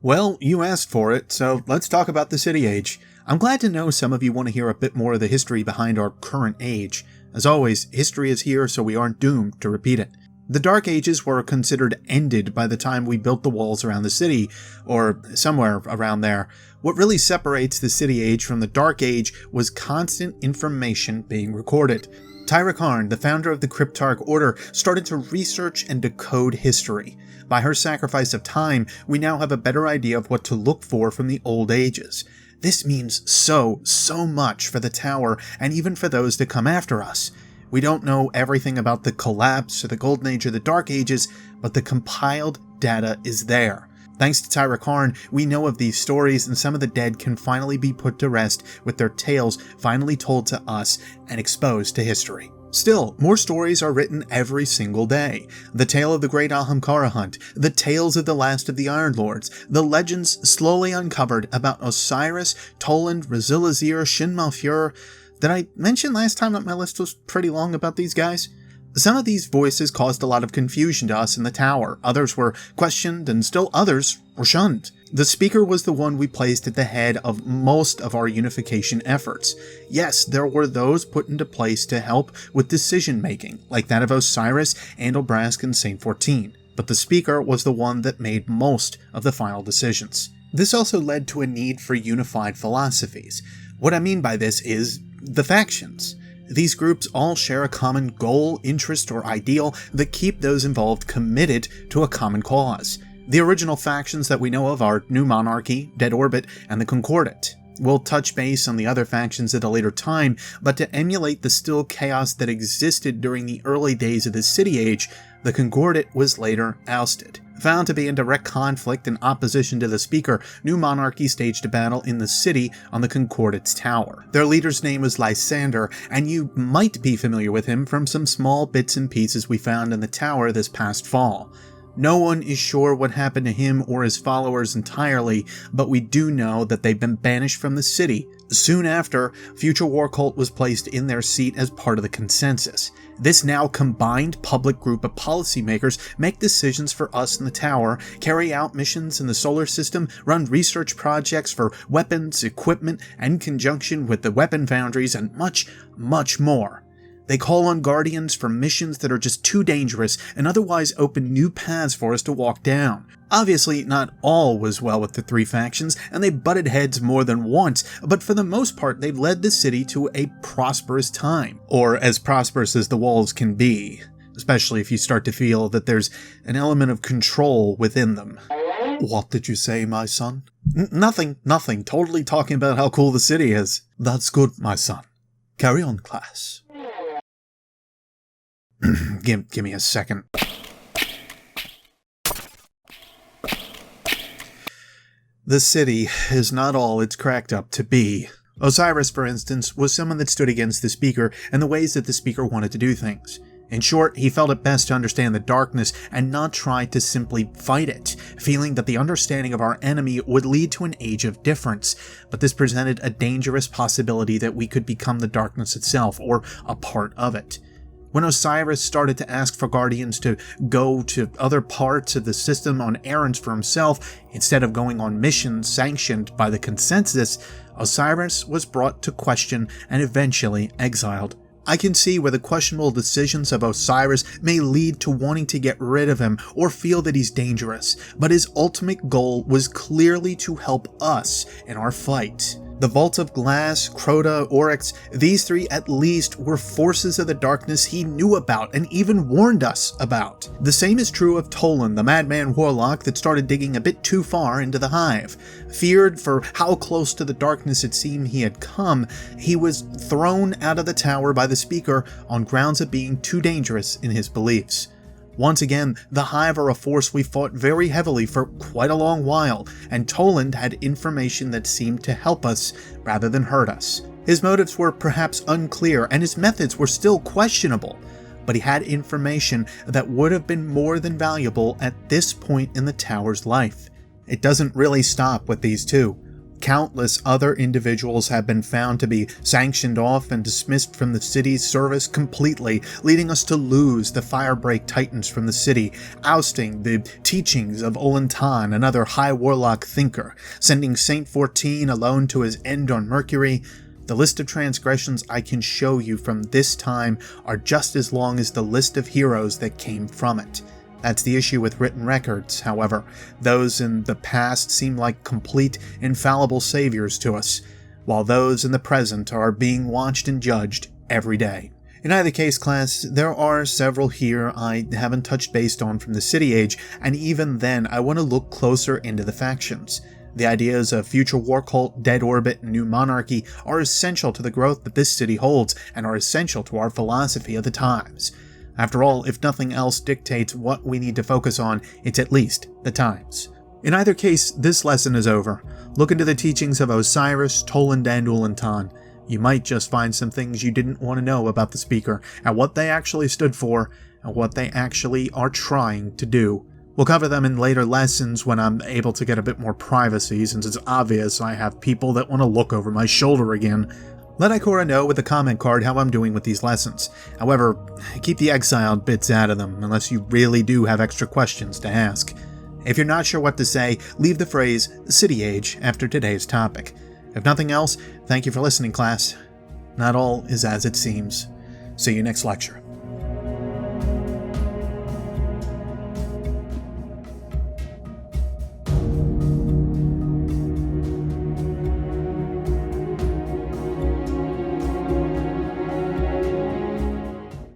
Well, you asked for it, so let's talk about the City Age. I'm glad to know some of you want to hear a bit more of the history behind our current age. As always, history is here so we aren't doomed to repeat it. The Dark Ages were considered ended by the time we built the walls around the city, or somewhere around there. What really separates the City Age from the Dark Age was constant information being recorded. Tyra Karn, the founder of the Cryptarch Order, started to research and decode history. By her sacrifice of time, we now have a better idea of what to look for from the old ages. This means so much for the Tower, and even for those that come after us. We don't know everything about the collapse or the Golden Age or the Dark Ages, but the compiled data is there. Thanks to Tyra Karn, we know of these stories, and some of the dead can finally be put to rest with their tales finally told to us and exposed to history. Still, more stories are written every single day. The tale of the Great Ahamkara Hunt, the tales of the last of the Iron Lords, the legends slowly uncovered about Osiris, Toland, Razilazir, Shin Malfur. Did I mention last time that my list was pretty long about these guys? Some of these voices caused a lot of confusion to us in the Tower, others were questioned, and still others were shunned. The Speaker was the one we placed at the head of most of our unification efforts. Yes, there were those put into place to help with decision-making, like that of Osiris, Andalbrask, and Saint 14, but the Speaker was the one that made most of the final decisions. This also led to a need for unified philosophies. What I mean by this is the factions. These groups all share a common goal, interest, or ideal that keep those involved committed to a common cause. The original factions that we know of are New Monarchy, Dead Orbit, and the Concordat. We'll touch base on the other factions at a later time, but to emulate the still chaos that existed during the early days of the City Age, the Concordat was later ousted. Found to be in direct conflict and opposition to the Speaker, New Monarchy staged a battle in the city on the Concordat's tower. Their leader's name was Lysander, and you might be familiar with him from some small bits and pieces we found in the tower this past fall. No one is sure what happened to him or his followers entirely, but we do know that they've been banished from the city. Soon after, Future War Cult was placed in their seat as part of the consensus. This now combined public group of policymakers make decisions for us in the Tower, carry out missions in the solar system, run research projects for weapons, equipment, and conjunction with the weapon foundries, and much more. They call on Guardians for missions that are just too dangerous and otherwise open new paths for us to walk down. Obviously, not all was well with the three factions, and they butted heads more than once, but for the most part they've led the city to a prosperous time. Or as prosperous as the walls can be, especially if you start to feel that there's an element of control within them. What did you say, my son? Nothing. Totally talking about how cool the city is. That's good, my son. Carry on, class. Give me a second. The city is not all it's cracked up to be. Osiris, for instance, was someone that stood against the Speaker and the ways that the Speaker wanted to do things. In short, he felt it best to understand the darkness and not try to simply fight it, feeling that the understanding of our enemy would lead to an age of difference, but this presented a dangerous possibility that we could become the darkness itself, or a part of it. When Osiris started to ask for Guardians to go to other parts of the system on errands for himself, instead of going on missions sanctioned by the consensus, Osiris was brought to question and eventually exiled. I can see where the questionable decisions of Osiris may lead to wanting to get rid of him or feel that he's dangerous, but his ultimate goal was clearly to help us in our fight. The Vault of Glass, Crota, Oryx, these three at least were forces of the darkness he knew about and even warned us about. The same is true of Toland, the madman warlock that started digging a bit too far into the hive. Feared for how close to the darkness it seemed he had come, he was thrown out of the tower by the Speaker on grounds of being too dangerous in his beliefs. Once again, the Hive are a force we fought very heavily for quite a long while, and Toland had information that seemed to help us rather than hurt us. His motives were perhaps unclear, and his methods were still questionable, but he had information that would have been more than valuable at this point in the Tower's life. It doesn't really stop with these two. Countless other individuals have been found to be sanctioned off and dismissed from the city's service completely, leading us to lose the Firebreak Titans from the city, ousting the teachings of Olentan, another high warlock thinker, sending Saint 14 alone to his end on Mercury. The list of transgressions I can show you from this time are just as long as the list of heroes that came from it. That's the issue with written records, however. Those in the past seem like complete, infallible saviors to us, while those in the present are being watched and judged every day. In either case, class, there are several here I haven't touched base on from the City Age, and even then I want to look closer into the factions. The ideas of future war cult, dead orbit, and new monarchy are essential to the growth that this city holds, and are essential to our philosophy of the times. After all, if nothing else dictates what we need to focus on, it's at least the times. In either case, this lesson is over. Look into the teachings of Osiris, Toland, and Ulantan. You might just find some things you didn't want to know about the speaker, and what they actually stood for, and what they actually are trying to do. We'll cover them in later lessons when I'm able to get a bit more privacy, since it's obvious I have people that want to look over my shoulder again. Let Ikora know with a comment card how I'm doing with these lessons. However, keep the exiled bits out of them, unless you really do have extra questions to ask. If you're not sure what to say, leave the phrase City Age after today's topic. If nothing else, thank you for listening, class. Not all is as it seems. See you next lecture.